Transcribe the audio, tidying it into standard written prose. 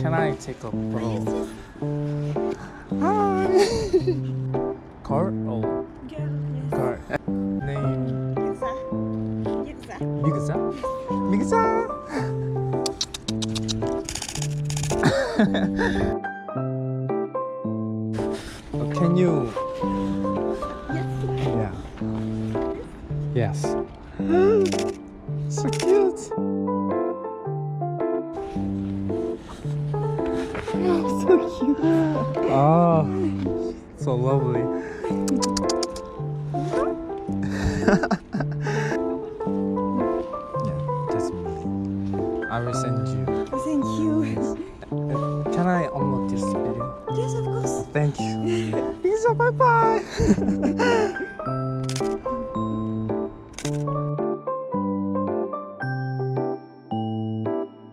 Can I take a photo? Yes, yes. Hi. Girl? Oh, Girl, yes. girl. Name Yıksa. Yıksa. Migza? Migza. Can you? Yes. Yeah. Yes. So cute. So cute. Oh, so lovely. Yeah, just me. I will send you. Thank you. Can I upload this video? Yes, of course. Thank you. Lisa, bye bye.